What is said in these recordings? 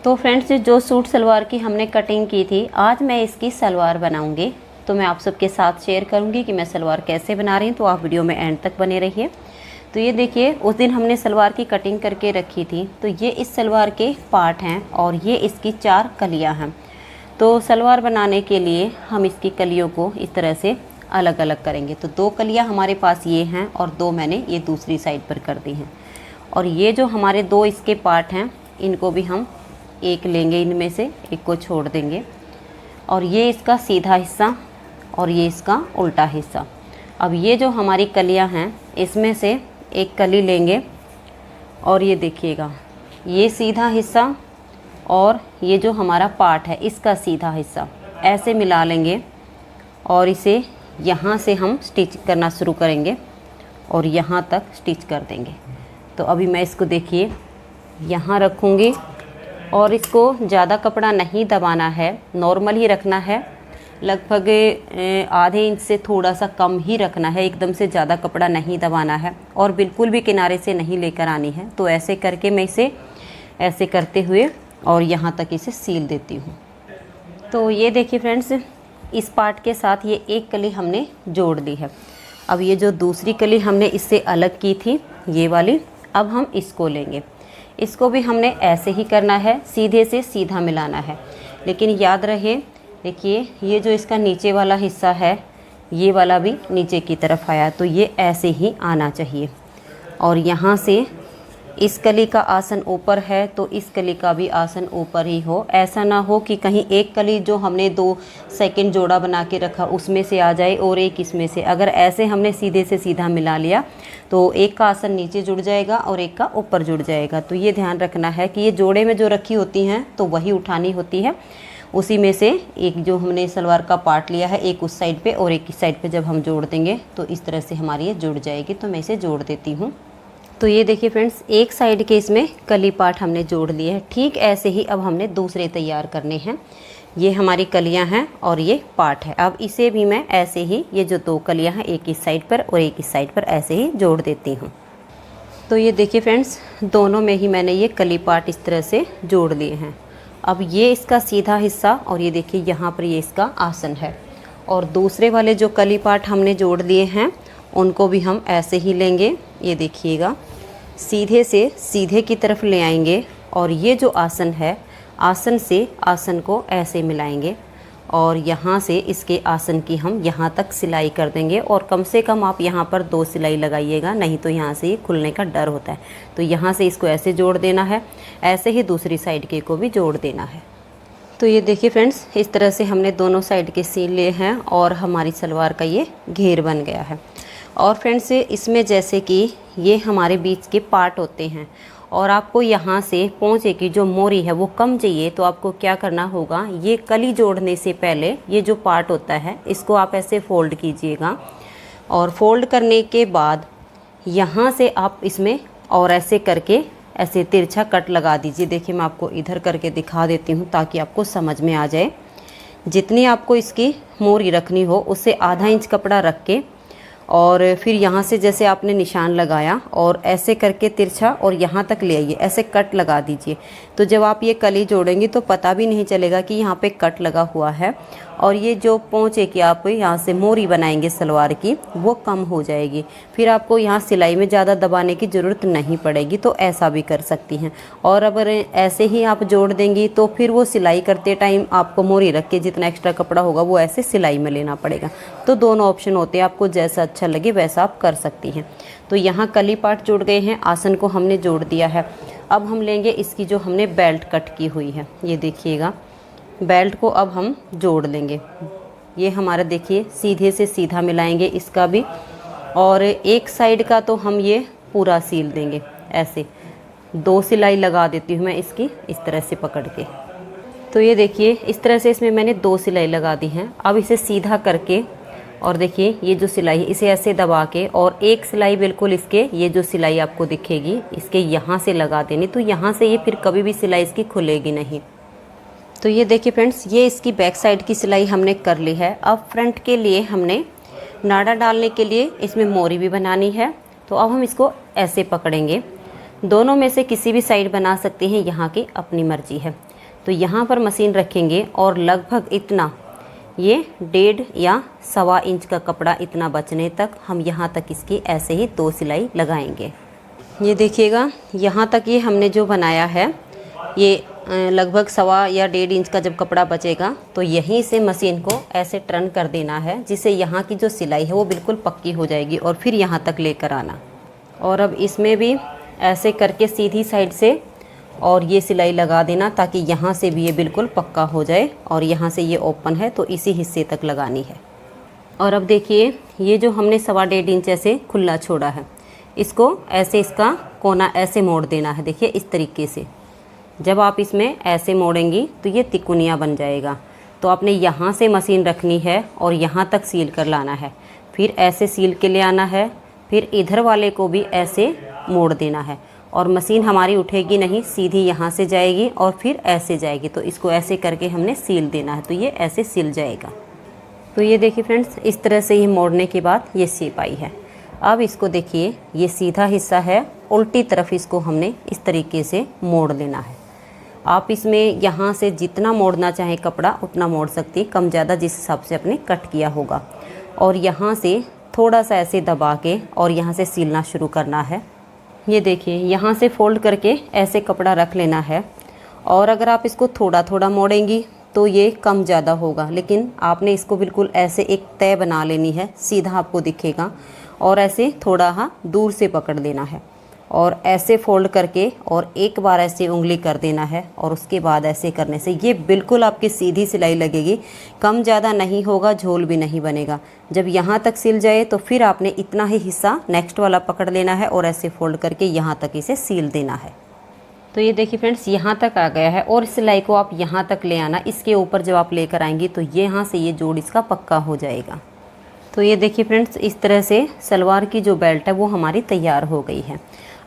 तो फ्रेंड्स, जो सूट सलवार की हमने कटिंग की थी, आज मैं इसकी सलवार बनाऊंगी। तो मैं आप सबके साथ शेयर करूंगी कि मैं सलवार कैसे बना रही हूँ, तो आप वीडियो में एंड तक बने रहिए। तो ये देखिए, उस दिन हमने सलवार की कटिंग करके रखी थी, तो ये इस सलवार के पार्ट हैं और ये इसकी 4 कलियाँ हैं। तो सलवार बनाने के लिए हम इसकी कलियों को इस तरह से अलग अलग करेंगे। तो 2 कलियाँ हमारे पास ये हैं और 2 मैंने ये दूसरी साइड पर कर दी हैं। और ये जो हमारे 2 इसके पार्ट हैं, इनको भी हम एक लेंगे, इनमें से एक को छोड़ देंगे। और ये इसका सीधा हिस्सा और ये इसका उल्टा हिस्सा। अब ये जो हमारी कलियां हैं, इसमें से एक कली लेंगे और ये देखिएगा, ये सीधा हिस्सा और ये जो हमारा पार्ट है इसका सीधा हिस्सा ऐसे मिला लेंगे और इसे यहाँ से हम स्टिच करना शुरू करेंगे और यहाँ तक स्टिच कर देंगे। तो अभी मैं इसको देखिए यहाँ रखूँगी और इसको ज़्यादा कपड़ा नहीं दबाना है, नॉर्मल ही रखना है। लगभग आधे इंच से थोड़ा सा कम ही रखना है, एकदम से ज़्यादा कपड़ा नहीं दबाना है और बिल्कुल भी किनारे से नहीं लेकर आनी है। तो ऐसे करके मैं इसे ऐसे करते हुए और यहाँ तक इसे सील देती हूँ। तो ये देखिए फ्रेंड्स, इस पार्ट के साथ ये एक कली हमने जोड़ दी है। अब ये जो दूसरी कली हमने इससे अलग की थी, ये वाली, अब हम इसको लेंगे। इसको भी हमने ऐसे ही करना है, सीधे से सीधा मिलाना है। लेकिन याद रहे, देखिए ये जो इसका नीचे वाला हिस्सा है, ये वाला भी नीचे की तरफ आया, तो ये ऐसे ही आना चाहिए। और यहाँ से इस कली का आसन ऊपर है तो इस कली का भी आसन ऊपर ही हो। ऐसा ना हो कि कहीं एक कली जो हमने 2 सेकंड जोड़ा बना के रखा उसमें से आ जाए और एक इसमें से। अगर ऐसे हमने सीधे से सीधा मिला लिया तो एक का आसन नीचे जुड़ जाएगा और एक का ऊपर जुड़ जाएगा। तो ये ध्यान रखना है कि ये जोड़े में जो रखी होती हैं तो वही उठानी होती है। उसी में से एक जो हमने सलवार का पार्ट लिया है, एक उस साइड पे और एक इस साइड पे जब हम जोड़ देंगे तो इस तरह से हमारी ये जुड़ जाएगी। तो मैं इसे जोड़ देती हूँ। तो ये देखिए फ्रेंड्स, एक साइड के इसमें कली पार्ट हमने जोड़ लिए हैं। ठीक ऐसे ही अब हमने दूसरे तैयार करने हैं। ये हमारी कलियां हैं और ये पार्ट है। अब इसे भी मैं ऐसे ही, ये जो 2 कलियां हैं, एक इस साइड पर और एक इस साइड पर, ऐसे ही जोड़ देती हूँ। तो ये देखिए फ्रेंड्स, दोनों में ही मैंने ये कली पार्ट इस तरह से जोड़ लिए हैं। अब ये इसका सीधा हिस्सा और ये देखिए यहाँ पर ये इसका आसन है। और दूसरे वाले जो कली पार्ट हमने जोड़ लिए हैं उनको भी हम ऐसे ही लेंगे। ये देखिएगा, सीधे से सीधे की तरफ ले आएंगे और ये जो आसन है, आसन से आसन को ऐसे मिलाएंगे और यहाँ से इसके आसन की हम यहाँ तक सिलाई कर देंगे। और कम से कम आप यहाँ पर 2 सिलाई लगाइएगा, नहीं तो यहाँ से ये खुलने का डर होता है। तो यहाँ से इसको ऐसे जोड़ देना है, ऐसे ही दूसरी साइड के को भी जोड़ देना है। तो ये देखिए फ्रेंड्स, इस तरह से हमने दोनों साइड के सील लिए हैं और हमारी सलवार का ये घेर बन गया है। और फ्रेंड्स, इसमें जैसे कि ये हमारे बीच के पार्ट होते हैं और आपको यहाँ से पोंचे की जो मोरी है वो कम चाहिए, तो आपको क्या करना होगा, ये कली जोड़ने से पहले ये जो पार्ट होता है इसको आप ऐसे फोल्ड कीजिएगा। और फोल्ड करने के बाद यहाँ से आप इसमें और ऐसे करके ऐसे तिरछा कट लगा दीजिए। देखिए, मैं आपको इधर करके दिखा देती हूँ ताकि आपको समझ में आ जाए। जितनी आपको इसकी मोरी रखनी हो उससे आधा इंच कपड़ा रख के और फिर यहाँ से जैसे आपने निशान लगाया और ऐसे करके तिरछा और यहाँ तक ले आइए, ऐसे कट लगा दीजिए। तो जब आप ये कली जोड़ेंगी तो पता भी नहीं चलेगा कि यहाँ पे कट लगा हुआ है। और ये जो पोंचे की आप यहाँ से मोरी बनाएंगे सलवार की, वो कम हो जाएगी। फिर आपको यहाँ सिलाई में ज़्यादा दबाने की ज़रूरत नहीं पड़ेगी। तो ऐसा भी कर सकती हैं। और अगर ऐसे ही आप जोड़ देंगी तो फिर वो सिलाई करते टाइम आपको मोरी रख के जितना एक्स्ट्रा कपड़ा होगा वो ऐसे सिलाई में लेना पड़ेगा। तो दोनों ऑप्शन होते हैं, आपको जैसा अच्छा लगे वैसा आप कर सकती हैं। तो यहाँ कली पार्ट जुड़ गए हैं, आसन को हमने जोड़ दिया है। अब हम लेंगे इसकी जो हमने बेल्ट कट की हुई है, ये देखिएगा, बेल्ट को अब हम जोड़ लेंगे। ये हमारा देखिए सीधे से सीधा मिलाएंगे इसका भी, और एक साइड का तो हम ये पूरा सील देंगे। ऐसे 2 सिलाई लगा देती हूँ मैं इसकी, इस तरह से पकड़ के। तो ये देखिए, इस तरह से इसमें मैंने 2 सिलाई लगा दी हैं। अब इसे सीधा करके और देखिए ये जो सिलाई है इसे ऐसे दबा के और एक सिलाई बिल्कुल इसके, ये जो सिलाई आपको दिखेगी इसके यहाँ से लगा देनी। तो यहाँ से ये फिर कभी भी सिलाई इसकी खुलेगी नहीं। तो ये देखिए फ्रेंड्स, ये इसकी बैक साइड की सिलाई हमने कर ली है। अब फ्रंट के लिए हमने नाड़ा डालने के लिए इसमें मोरी भी बनानी है। तो अब हम इसको ऐसे पकड़ेंगे। दोनों में से किसी भी साइड बना सकते हैं, यहाँ की अपनी मर्जी है। तो यहाँ पर मशीन रखेंगे और लगभग इतना, ये 1.5 या 1.25 इंच का कपड़ा इतना बचने तक हम यहाँ तक इसकी ऐसे ही 2 सिलाई लगाएंगे। ये देखिएगा, यहाँ तक ये हमने जो बनाया है, ये लगभग 1.25 या 1.5 इंच का जब कपड़ा बचेगा तो यहीं से मशीन को ऐसे टर्न कर देना है, जिससे यहाँ की जो सिलाई है वो बिल्कुल पक्की हो जाएगी और फिर यहाँ तक लेकर आना। और अब इसमें भी ऐसे करके सीधी साइड से और ये सिलाई लगा देना, ताकि यहाँ से भी ये बिल्कुल पक्का हो जाए। और यहाँ से ये ओपन है तो इसी हिस्से तक लगानी है। और अब देखिए, ये जो हमने 1.25 इंच ऐसे खुला छोड़ा है, इसको ऐसे इसका कोना ऐसे मोड़ देना है। देखिए इस तरीके से जब आप इसमें ऐसे मोड़ेंगी तो ये तिकोनिया बन जाएगा। तो आपने यहाँ से मशीन रखनी है और यहाँ तक सील कर लाना है, फिर ऐसे सील के ले आना है, फिर इधर वाले को भी ऐसे मोड़ देना है। और मशीन हमारी उठेगी नहीं, सीधी यहाँ से जाएगी और फिर ऐसे जाएगी। तो इसको ऐसे करके हमने सील देना है, तो ये ऐसे सिल जाएगा। तो ये देखिए फ्रेंड्स, इस तरह से ये मोड़ने के बाद ये शेप आई है। अब इसको देखिए, ये सीधा हिस्सा है, उल्टी तरफ इसको हमने इस तरीके से मोड़ लेना है। आप इसमें यहाँ से जितना मोड़ना चाहें कपड़ा उतना मोड़ सकती है, कम ज़्यादा जिस हिसाब से आपने कट किया होगा। और यहाँ से थोड़ा सा ऐसे दबा के और यहाँ से सिलना शुरू करना है। ये देखिए, यहाँ से फोल्ड करके ऐसे कपड़ा रख लेना है। और अगर आप इसको थोड़ा थोड़ा मोड़ेंगी तो ये कम ज़्यादा होगा, लेकिन आपने इसको बिल्कुल ऐसे एक तय बना लेनी है, सीधा आपको दिखेगा। और ऐसे थोड़ा दूर से पकड़ लेना है और ऐसे फोल्ड करके और एक बार ऐसे उंगली कर देना है। और उसके बाद ऐसे करने से ये बिल्कुल आपकी सीधी सिलाई लगेगी, कम ज़्यादा नहीं होगा, झोल भी नहीं बनेगा। जब यहाँ तक सिल जाए तो फिर आपने इतना ही हिस्सा नेक्स्ट वाला पकड़ लेना है और ऐसे फोल्ड करके यहाँ तक इसे सील देना है। तो ये देखिए फ्रेंड्स, यहाँ तक आ गया है और सिलाई को आप यहाँ तक ले आना। इसके ऊपर जब आप लेकर आएंगी तो यहाँ से ये जोड़ इसका पक्का हो जाएगा। तो ये देखिए फ्रेंड्स, इस तरह से सलवार की जो बेल्ट है वो हमारी तैयार हो गई है।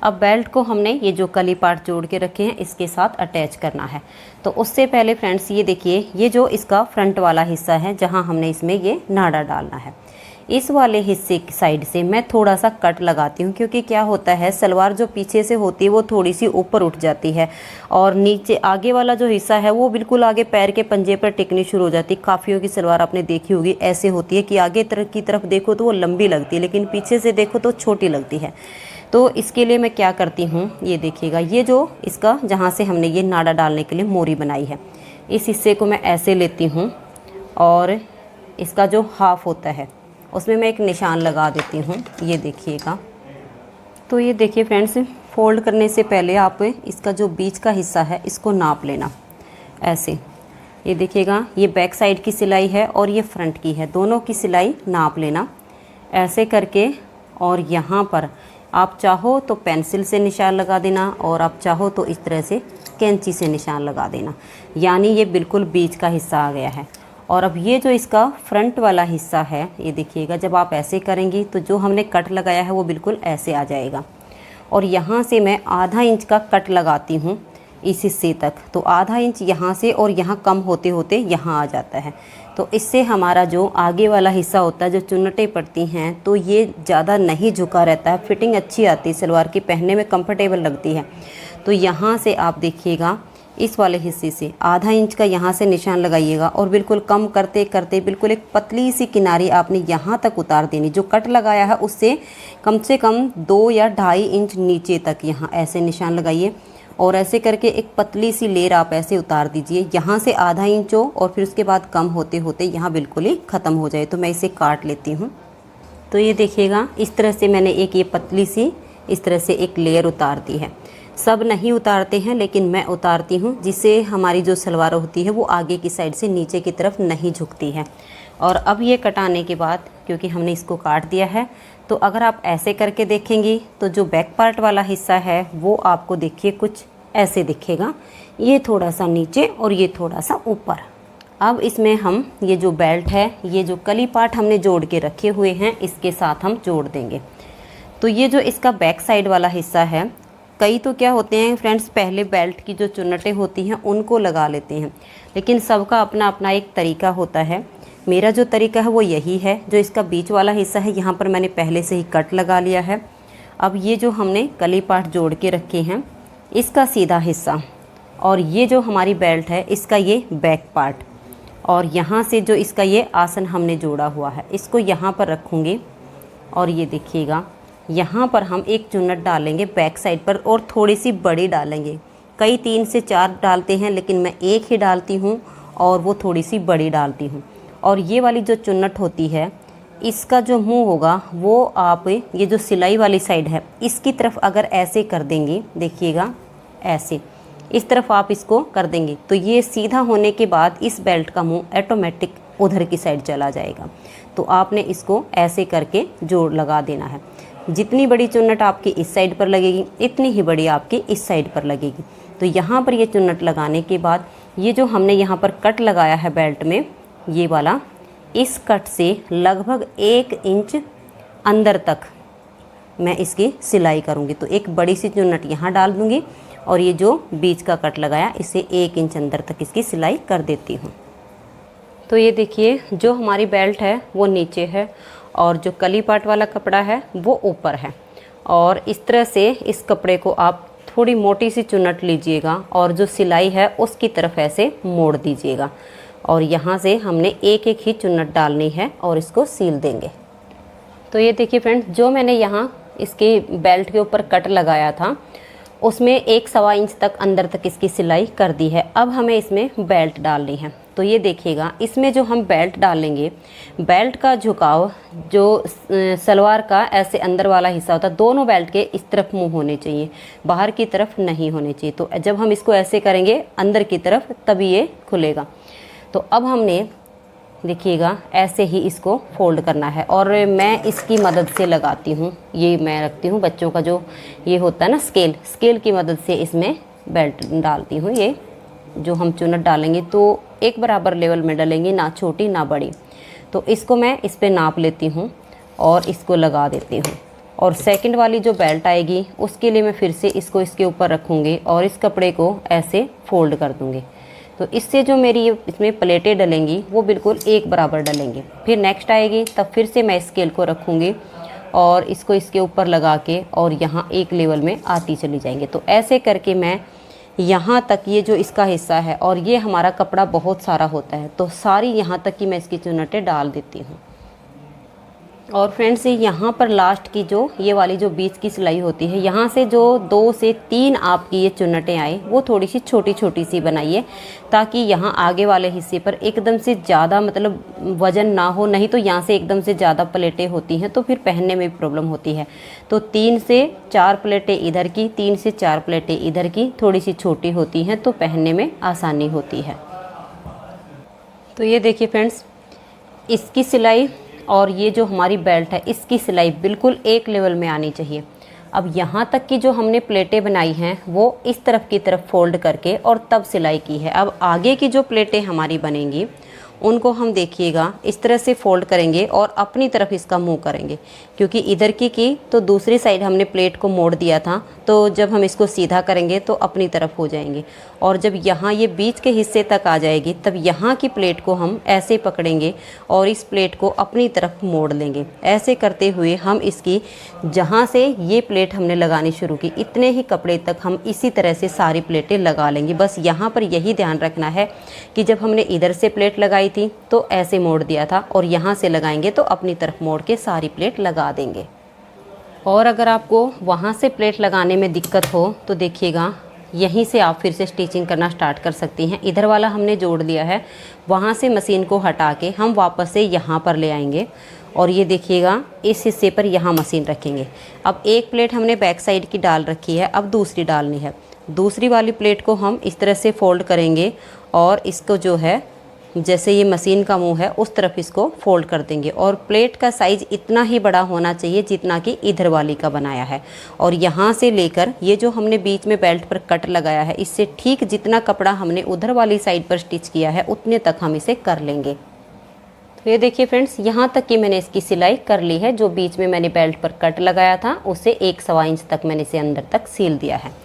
अब बेल्ट को हमने ये जो कली पार्ट जोड़ के रखे हैं इसके साथ अटैच करना है। तो उससे पहले फ्रेंड्स, ये देखिए, ये जो इसका फ्रंट वाला हिस्सा है जहाँ हमने इसमें ये नाड़ा डालना है, इस वाले हिस्से की साइड से मैं थोड़ा सा कट लगाती हूँ। क्योंकि क्या होता है, सलवार जो पीछे से होती है वो थोड़ी सी ऊपर उठ जाती है और नीचे आगे वाला जो हिस्सा है वो बिल्कुल आगे पैर के पंजे पर टिकनी शुरू हो जाती है। काफ़ियों की सलवार आपने देखी होगी, ऐसे होती है कि आगे की तरफ देखो तो वो लंबी लगती है, लेकिन पीछे से देखो तो छोटी लगती है। तो इसके लिए मैं क्या करती हूँ, ये देखिएगा, ये जो इसका जहाँ से हमने ये नाड़ा डालने के लिए मोरी बनाई है, इस हिस्से को मैं ऐसे लेती हूँ और इसका जो हाफ होता है उसमें मैं एक निशान लगा देती हूँ। ये देखिएगा। तो ये देखिए फ्रेंड्स, फोल्ड करने से पहले आप इसका जो बीच का हिस्सा है इसको नाप लेना ऐसे। ये देखिएगा, ये बैक साइड की सिलाई है और ये फ्रंट की है, दोनों की सिलाई नाप लेना ऐसे करके। और यहाँ पर आप चाहो तो पेंसिल से निशान लगा देना और आप चाहो तो इस तरह से कैंची से निशान लगा देना, यानी ये बिल्कुल बीच का हिस्सा आ गया है। और अब ये जो इसका फ्रंट वाला हिस्सा है, ये देखिएगा, जब आप ऐसे करेंगी तो जो हमने कट लगाया है वो बिल्कुल ऐसे आ जाएगा। और यहाँ से मैं आधा इंच का कट लगाती हूँ इस हिस्से तक। तो आधा इंच यहाँ से और यहाँ कम होते होते यहाँ आ जाता है। तो इससे हमारा जो आगे वाला हिस्सा होता है, जो चुन्नटें पड़ती हैं, तो ये ज़्यादा नहीं झुका रहता है, फिटिंग अच्छी आती है, सलवार की पहनने में कंफर्टेबल लगती है। तो यहाँ से आप देखिएगा, इस वाले हिस्से से आधा इंच का यहाँ से निशान लगाइएगा और बिल्कुल कम करते करते बिल्कुल एक पतली सी किनारी आपने यहाँ तक उतार देनी। जो कट लगाया है उससे कम से कम 2 या 2.5 इंच नीचे तक यहाँ ऐसे निशान लगाइए और ऐसे करके एक पतली सी लेयर आप ऐसे उतार दीजिए। यहाँ से आधा इंच हो और फिर उसके बाद कम होते होते यहाँ बिल्कुल ही ख़त्म हो जाए। तो मैं इसे काट लेती हूँ। तो ये देखिएगा, इस तरह से मैंने एक ये पतली सी इस तरह से एक लेयर उतार दी है। सब नहीं उतारते हैं लेकिन मैं उतारती हूँ, जिससे हमारी जो सलवार होती है वो आगे की साइड से नीचे की तरफ नहीं झुकती है। और अब ये कटाने के बाद, क्योंकि हमने इसको काट दिया है, तो अगर आप ऐसे करके देखेंगी तो जो बैक पार्ट वाला हिस्सा है वो आपको देखिए कुछ ऐसे दिखेगा, ये थोड़ा सा नीचे और ये थोड़ा सा ऊपर। अब इसमें हम ये जो बेल्ट है, ये जो कली पार्ट हमने जोड़ के रखे हुए हैं, इसके साथ हम जोड़ देंगे। तो ये जो इसका बैक साइड वाला हिस्सा है, कई तो क्या होते हैं फ्रेंड्स, पहले बेल्ट की जो चुन्नटें होती हैं उनको लगा लेते हैं, लेकिन सबका अपना अपना एक तरीका होता है। मेरा जो तरीका है वो यही है। जो इसका बीच वाला हिस्सा है, यहाँ पर मैंने पहले से ही कट लगा लिया है। अब ये जो हमने कली पार्ट जोड़ के रखे हैं, इसका सीधा हिस्सा और ये जो हमारी बेल्ट है इसका ये बैक पार्ट, और यहाँ से जो इसका ये आसन हमने जोड़ा हुआ है इसको यहाँ पर रखूँगी। और ये देखिएगा यहाँ पर हम एक चुन्नट डालेंगे बैक साइड पर, और थोड़ी सी बड़ी डालेंगे। कई 3 से 4 डालते हैं, लेकिन मैं एक ही डालती हूँ और वो थोड़ी सी बड़ी डालती हूँ। और ये वाली जो चुन्नट होती है इसका जो मुंह होगा वो आप ये जो सिलाई वाली साइड है इसकी तरफ अगर ऐसे कर देंगे, देखिएगा ऐसे इस तरफ आप इसको कर देंगे तो ये सीधा होने के बाद इस बेल्ट का मुंह ऑटोमेटिक उधर की साइड चला जाएगा। तो आपने इसको ऐसे करके जोड़ लगा देना है। जितनी बड़ी चुन्नट आपकी इस साइड पर लगेगी इतनी ही बड़ी आपकी इस साइड पर लगेगी। तो यहाँ पर ये चुन्नट लगाने के बाद ये जो हमने यहाँ पर कट लगाया है बेल्ट में, ये वाला, इस कट से लगभग 1 इंच अंदर तक मैं इसकी सिलाई करूँगी। तो एक बड़ी सी चुन्नट यहाँ डाल दूँगी और ये जो बीच का कट लगाया इसे 1 इंच अंदर तक इसकी सिलाई कर देती हूँ। तो ये देखिए जो हमारी बेल्ट है वो नीचे है और जो कली पाट वाला कपड़ा है वो ऊपर है। और इस तरह से इस कपड़े को आप थोड़ी मोटी सी चुन्नट लीजिएगा और जो सिलाई है उसकी तरफ ऐसे मोड़ दीजिएगा, और यहाँ से हमने एक एक ही चुन्नट डालनी है और इसको सील देंगे। तो ये देखिए फ्रेंड्स, जो मैंने यहाँ इसके बेल्ट के ऊपर कट लगाया था उसमें 1 सवा इंच तक अंदर तक इसकी सिलाई कर दी है। अब हमें इसमें बेल्ट डालनी है। तो ये देखिएगा इसमें जो हम बेल्ट डालेंगे, बेल्ट का झुकाव जो सलवार का ऐसे अंदर वाला हिस्सा होता है, दोनों बेल्ट के इस तरफ मुंह होने चाहिए, बाहर की तरफ नहीं होने चाहिए। तो जब हम इसको ऐसे करेंगे अंदर की तरफ तभी ये खुलेगा। तो अब हमने देखिएगा ऐसे ही इसको फोल्ड करना है, और मैं इसकी मदद से लगाती हूँ। ये मैं रखती हूँ बच्चों का जो ये होता है ना स्केल की मदद से इसमें बेल्ट डालती हूँ। ये जो हम चुन्नट डालेंगे तो एक बराबर लेवल में डालेंगे, ना छोटी ना बड़ी। तो इसको मैं इस पर नाप लेती हूँ और इसको लगा देती हूँ। और सेकंड वाली जो बेल्ट आएगी उसके लिए मैं फिर से इसको इसके ऊपर रखूँगी और इस कपड़े को ऐसे फोल्ड कर दूँगी। तो इससे जो मेरी इसमें प्लेटें डलेंगी वो बिल्कुल एक बराबर डलेंगी। फिर नेक्स्ट आएगी तब फिर से मैं स्केल को रखूँगी और इसको इसके ऊपर लगा के और यहाँ एक लेवल में आती चली जाएंगे। तो ऐसे करके मैं यहाँ तक ये जो इसका हिस्सा है, और ये हमारा कपड़ा बहुत सारा होता है, तो सारी यहाँ तक की मैं इसकी चुन्नटें डाल देती हूँ। और फ्रेंड्स यहाँ पर लास्ट की जो ये वाली जो बीच की सिलाई होती है, यहाँ से जो 2 से 3 आपकी ये चुन्नटें आए वो थोड़ी सी छोटी छोटी सी बनाइए, ताकि यहाँ आगे वाले हिस्से पर एकदम से ज़्यादा मतलब वज़न ना हो। नहीं तो यहाँ से एकदम से ज़्यादा प्लेटें होती हैं तो फिर पहनने में प्रॉब्लम होती है। तो 3 से 4 प्लेटें इधर की, 3 से 4 प्लेटें इधर की, थोड़ी सी छोटी होती हैं तो पहनने में आसानी होती है। तो ये देखिए फ्रेंड्स, इसकी सिलाई और ये जो हमारी बेल्ट है इसकी सिलाई बिल्कुल एक लेवल में आनी चाहिए। अब यहाँ तक की जो हमने प्लेटें बनाई हैं वो इस तरफ की तरफ फोल्ड करके और तब सिलाई की है। अब आगे की जो प्लेटें हमारी बनेंगी उनको हम देखिएगा इस तरह से फोल्ड करेंगे और अपनी तरफ इसका मुंह करेंगे, क्योंकि इधर की तो दूसरी साइड हमने प्लेट को मोड़ दिया था, तो जब हम इसको सीधा करेंगे तो अपनी तरफ हो जाएंगे। और जब यहाँ ये बीच के हिस्से तक आ जाएगी तब यहाँ की प्लेट को हम ऐसे पकड़ेंगे और इस प्लेट को अपनी तरफ मोड़ लेंगे। ऐसे करते हुए हम इसकी जहाँ से ये प्लेट हमने लगानी शुरू की इतने ही कपड़े तक हम इसी तरह से सारी प्लेटें लगा लेंगे। बस यहाँ पर यही ध्यान रखना है कि जब हमने इधर से प्लेट लगाई थी तो ऐसे मोड़ दिया था, और यहाँ से लगाएंगे तो अपनी तरफ मोड़ के सारी प्लेट लगा देंगे। और अगर आपको वहाँ से प्लेट लगाने में दिक्कत हो तो देखिएगा यहीं से आप फिर से स्टिचिंग करना स्टार्ट कर सकती हैं। इधर वाला हमने जोड़ दिया है, वहाँ से मशीन को हटा के हम वापस से यहाँ पर ले आएंगे और ये देखिएगा इस हिस्से पर यहाँ मशीन रखेंगे। अब एक प्लेट हमने बैक साइड की डाल रखी है, अब दूसरी डालनी है। दूसरी वाली प्लेट को हम इस तरह से फोल्ड करेंगे और इसको जो है जैसे ये मशीन का मुंह है उस तरफ इसको फोल्ड कर देंगे। और प्लेट का साइज़ इतना ही बड़ा होना चाहिए जितना कि इधर वाली का बनाया है, और यहाँ से लेकर ये जो हमने बीच में बेल्ट पर कट लगाया है इससे ठीक जितना कपड़ा हमने उधर वाली साइड पर स्टिच किया है उतने तक हम इसे कर लेंगे। तो ये देखिए फ्रेंड्स, यहाँ तक कि मैंने इसकी सिलाई कर ली है। जो बीच में मैंने बेल्ट पर कट लगाया था उसे 1 सवा इंच तक मैंने इसे अंदर तक सील दिया है।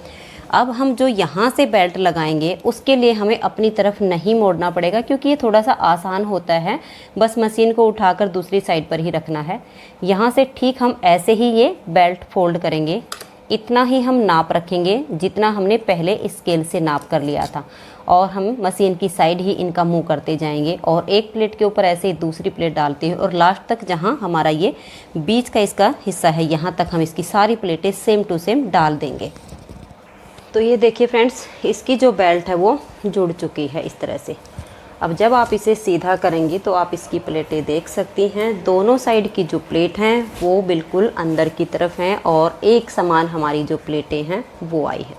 अब हम जो यहाँ से बेल्ट लगाएंगे उसके लिए हमें अपनी तरफ नहीं मोड़ना पड़ेगा, क्योंकि ये थोड़ा सा आसान होता है। बस मशीन को उठाकर दूसरी साइड पर ही रखना है। यहाँ से ठीक हम ऐसे ही ये बेल्ट फोल्ड करेंगे इतना ही हम नाप रखेंगे जितना हमने पहले स्केल से नाप कर लिया था, और हम मशीन की साइड ही इनका मुंह करते जाएंगे और एक प्लेट के ऊपर ऐसे ही दूसरी प्लेट डालते हैं और लास्ट तक जहां हमारा ये बीच का इसका हिस्सा है यहाँ तक हम इसकी सारी प्लेटें सेम टू सेम डाल देंगे। तो ये देखिए फ्रेंड्स, इसकी जो बेल्ट है वो जुड़ चुकी है इस तरह से। अब जब आप इसे सीधा करेंगी तो आप इसकी प्लेटें देख सकती हैं। दोनों साइड की जो प्लेट हैं वो बिल्कुल अंदर की तरफ हैं और एक समान हमारी जो प्लेटें हैं वो आई है।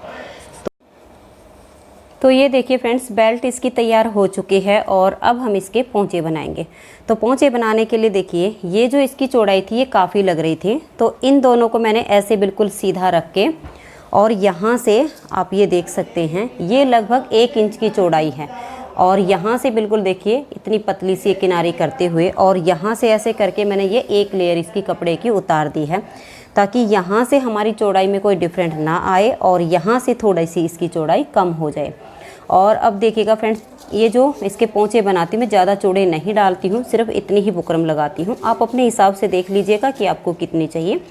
तो ये देखिए फ्रेंड्स, बेल्ट इसकी तैयार हो चुकी है और अब हम इसके पोंचे बनाएंगे। तो पोंचे बनाने के लिए देखिए, ये जो इसकी चौड़ाई थी ये काफ़ी लग रही थी, तो इन दोनों को मैंने ऐसे बिल्कुल सीधा रख के और यहाँ से आप ये देख सकते हैं ये लगभग 1 इंच की चौड़ाई है, और यहाँ से बिल्कुल देखिए इतनी पतली सी किनारी करते हुए और यहाँ से ऐसे करके मैंने ये एक लेयर इसकी कपड़े की उतार दी है, ताकि यहाँ से हमारी चौड़ाई में कोई डिफरेंट ना आए और यहाँ से थोड़ी सी इसकी चौड़ाई कम हो जाए। और अब देखिएगा फ्रेंड्स, ये जो इसके पोंचे बनाती हूँ मैं ज़्यादा चौड़े नहीं डालती हूँ, सिर्फ इतनी ही बुकरम लगाती हूँ। आप अपने हिसाब से देख लीजिएगा कि आपको कितनी चाहिए,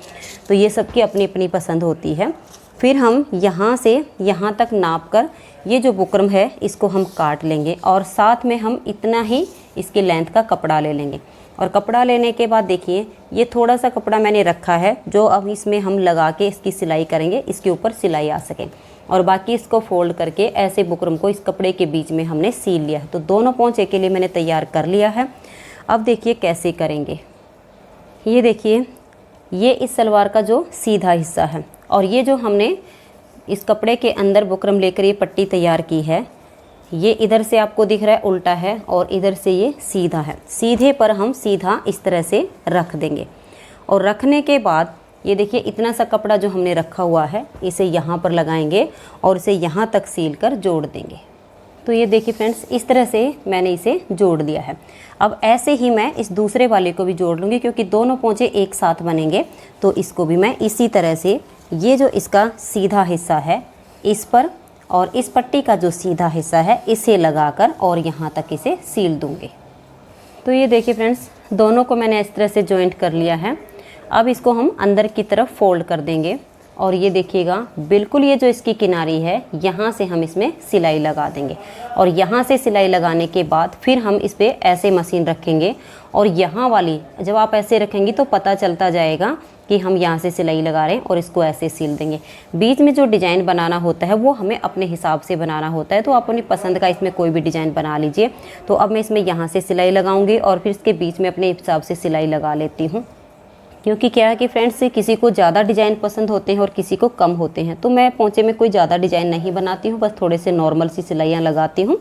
तो ये सबकी अपनी अपनी पसंद होती है। फिर हम यहाँ से यहाँ तक नाप कर ये जो बुकरम है इसको हम काट लेंगे और साथ में हम इतना ही इसकी लेंथ का कपड़ा ले लेंगे। और कपड़ा लेने के बाद देखिए, ये थोड़ा सा कपड़ा मैंने रखा है जो अब इसमें हम लगा के इसकी सिलाई करेंगे, इसके ऊपर सिलाई आ सके, और बाकी इसको फोल्ड करके ऐसे बुकरम को इस कपड़े के बीच में हमने सील लिया है। तो दोनों पोंचे के लिए मैंने तैयार कर लिया है। अब देखिए कैसे करेंगे। ये देखिए, ये इस सलवार का जो सीधा हिस्सा है और ये जो हमने इस कपड़े के अंदर बुकरम लेकर ये पट्टी तैयार की है, ये इधर से आपको दिख रहा है उल्टा है और इधर से ये सीधा है। सीधे पर हम सीधा इस तरह से रख देंगे और रखने के बाद ये देखिए इतना सा कपड़ा जो हमने रखा हुआ है इसे यहाँ पर लगाएंगे और इसे यहाँ तक सील कर जोड़ देंगे। तो ये देखिए फ्रेंड्स, इस तरह से मैंने इसे जोड़ दिया है। अब ऐसे ही मैं इस दूसरे वाले को भी जोड़ लूँगी, क्योंकि दोनों पोंचे एक साथ बनेंगे। तो इसको भी मैं इसी तरह से, ये जो इसका सीधा हिस्सा है इस पर और इस पट्टी का जो सीधा हिस्सा है इसे लगाकर और यहाँ तक इसे सील दूँगी। तो ये देखिए फ्रेंड्स, दोनों को मैंने इस तरह से जॉइंट कर लिया है। अब इसको हम अंदर की तरफ फोल्ड कर देंगे और ये देखिएगा बिल्कुल ये जो इसकी किनारी है यहाँ से हम इसमें सिलाई लगा देंगे, और यहाँ से सिलाई लगाने के बाद फिर हम इस पर ऐसे मशीन रखेंगे और यहाँ वाली जब आप ऐसे रखेंगी तो पता चलता जाएगा कि हम यहाँ से सिलाई लगा रहे हैं, और इसको ऐसे सिल देंगे। बीच में जो डिज़ाइन बनाना होता है वो हमें अपने हिसाब से बनाना होता है, तो आप अपनी पसंद का इसमें कोई भी डिज़ाइन बना लीजिए। तो अब मैं इसमें यहाँ से सिलाई लगाऊंगी और फिर इसके बीच में अपने हिसाब से सिलाई लगा लेती हूँ, क्योंकि क्या है कि फ्रेंड्स किसी को ज़्यादा डिज़ाइन पसंद होते हैं और किसी को कम होते हैं। तो मैं पोंचे में कोई ज़्यादा डिज़ाइन नहीं बनाती हूँ, बस थोड़े से नॉर्मल सी सिलाइयाँ लगाती हूँ,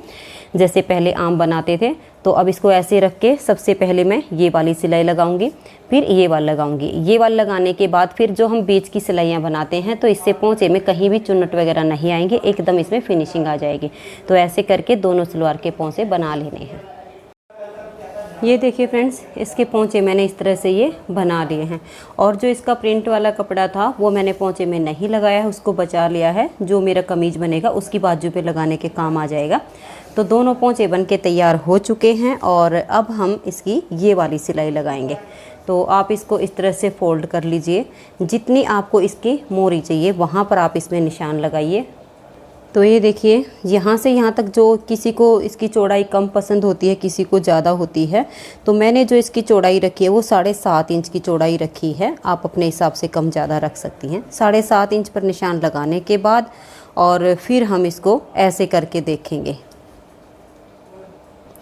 जैसे पहले आम बनाते थे। तो अब इसको ऐसे रख के सबसे पहले मैं ये वाली सिलाई लगाऊंगी, फिर ये वाला लगाऊंगी। ये वाला लगाने के बाद फिर जो हम बीच की सिलाइयाँ बनाते हैं तो इससे पोंचे में कहीं भी चुन्नट वगैरह नहीं आएंगे, एकदम इसमें फिनिशिंग आ जाएगी। तो ऐसे करके दोनों सलवार के पोंचे बना लेने हैं। ये देखिए फ्रेंड्स, इसके पोंचे मैंने इस तरह से ये बना लिए हैं, और जो इसका प्रिंट वाला कपड़ा था वो मैंने पोंचे में नहीं लगाया है, उसको बचा लिया है। जो मेरा कमीज बनेगा उसकी बाजू पे लगाने के काम आ जाएगा। तो दोनों पोंचे बन के तैयार हो चुके हैं और अब हम इसकी ये वाली सिलाई लगाएंगे। तो आप इसको इस तरह से फोल्ड कर लीजिए, जितनी आपको इसकी मोरी चाहिए वहाँ पर आप इसमें निशान लगाइए। तो ये देखिए, यहाँ से यहाँ तक जो किसी को इसकी चौड़ाई कम पसंद होती है, किसी को ज़्यादा होती है, तो मैंने जो इसकी चौड़ाई रखी है वो 7.5 इंच की चौड़ाई रखी है। आप अपने हिसाब से कम ज़्यादा रख सकती हैं। 7.5 इंच पर निशान लगाने के बाद और फिर हम इसको ऐसे करके देखेंगे।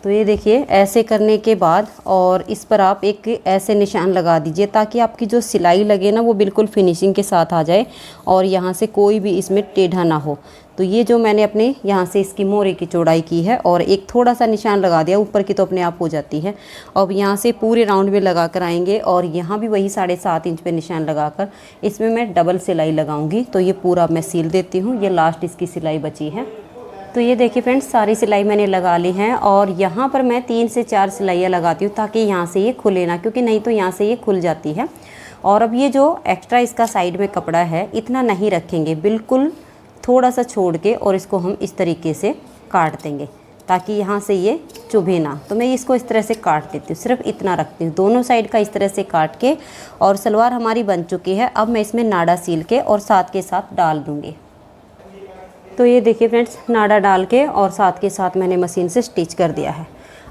तो ये देखिए, ऐसे करने के बाद और इस पर आप एक ऐसे निशान लगा दीजिए ताकि आपकी जो सिलाई लगे ना वो बिल्कुल फिनिशिंग के साथ आ जाए और यहाँ से कोई भी इसमें टेढ़ा ना हो। तो ये जो मैंने अपने यहाँ से इसकी मोरे की चौड़ाई की है और एक थोड़ा सा निशान लगा दिया, ऊपर की तो अपने आप हो जाती है। अब यहाँ से पूरे राउंड में लगा कर आएंगे और यहाँ भी वही 7.5 इंच पे निशान लगाकर इसमें मैं डबल सिलाई लगाऊंगी। तो ये पूरा मैं सील देती हूँ। ये लास्ट इसकी सिलाई बची है। तो ये देखिए फ्रेंड्स, सारी सिलाई मैंने लगा ली है और यहाँ पर मैं 3 से 4 सिलाइयाँ लगाती हूँ ताकि यहाँ से ये खुले ना, क्योंकि नहीं तो यहाँ से ये खुल जाती है। और अब ये जो एक्स्ट्रा इसका साइड में कपड़ा है इतना नहीं रखेंगे, बिल्कुल थोड़ा सा छोड़ के और इसको हम इस तरीके से काट देंगे ताकि यहाँ से ये चुभे ना। तो मैं इसको इस तरह से काट देती हूँ, सिर्फ इतना रखती हूँ, दोनों साइड का इस तरह से काट के। और सलवार हमारी बन चुकी है। अब मैं इसमें नाड़ा सील के और साथ के साथ डाल दूँगी। तो ये देखिए फ्रेंड्स, नाड़ा डाल के और साथ के साथ मैंने मशीन से स्टिच कर दिया है।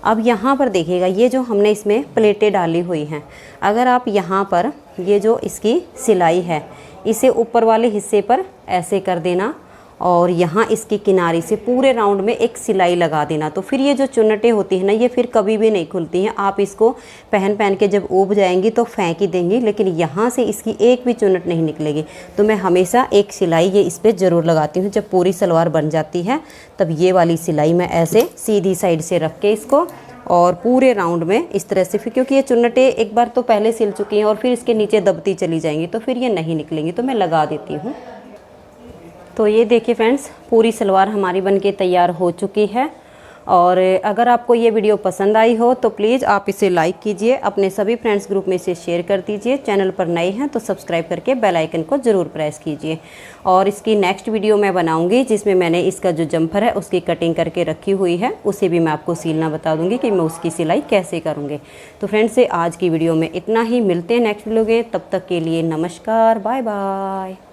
अब यहाँ पर देखिएगा, ये जो हमने इसमें प्लेटें डाली हुई हैं, अगर आप यहाँ पर ये जो इसकी सिलाई है इसे ऊपर वाले हिस्से पर ऐसे कर देना और यहाँ इसकी किनारे से पूरे राउंड में एक सिलाई लगा देना। तो फिर ये जो चुन्नटें होती हैं ना, ये फिर कभी भी नहीं खुलती हैं। आप इसको पहन के जब ऊब जाएंगी तो फेंक ही देंगी, लेकिन यहाँ से इसकी एक भी चुन्नट नहीं निकलेगी। तो मैं हमेशा एक सिलाई ये इस पर ज़रूर लगाती हूँ। जब पूरी सलवार बन जाती है तब ये वाली सिलाई मैं ऐसे सीधी साइड से रख के इसको और पूरे राउंड में इस तरह से, फिर क्योंकि ये चुन्नटें एक बार तो पहले सिल चुकी हैं और फिर इसके नीचे दबती चली जाएंगी तो फिर ये नहीं निकलेंगी, तो मैं लगा देती हूँ। तो ये देखिए फ्रेंड्स, पूरी सलवार हमारी बनके तैयार हो चुकी है। और अगर आपको ये वीडियो पसंद आई हो तो प्लीज़ आप इसे लाइक कीजिए, अपने सभी फ्रेंड्स ग्रुप में इसे शेयर कर दीजिए। चैनल पर नए हैं तो सब्सक्राइब करके बेल आइकन को ज़रूर प्रेस कीजिए। और इसकी नेक्स्ट वीडियो मैं बनाऊंगी जिसमें मैंने इसका जो जम्फर है उसकी कटिंग करके रखी हुई है, उसे भी मैं आपको सीलना बता दूंगी कि मैं उसकी सिलाई कैसे करूँगी। तो फ्रेंड्स, से आज की वीडियो में इतना ही, मिलते हैं नेक्स्ट वीडियो में। तब तक के लिए नमस्कार, बाय बाय।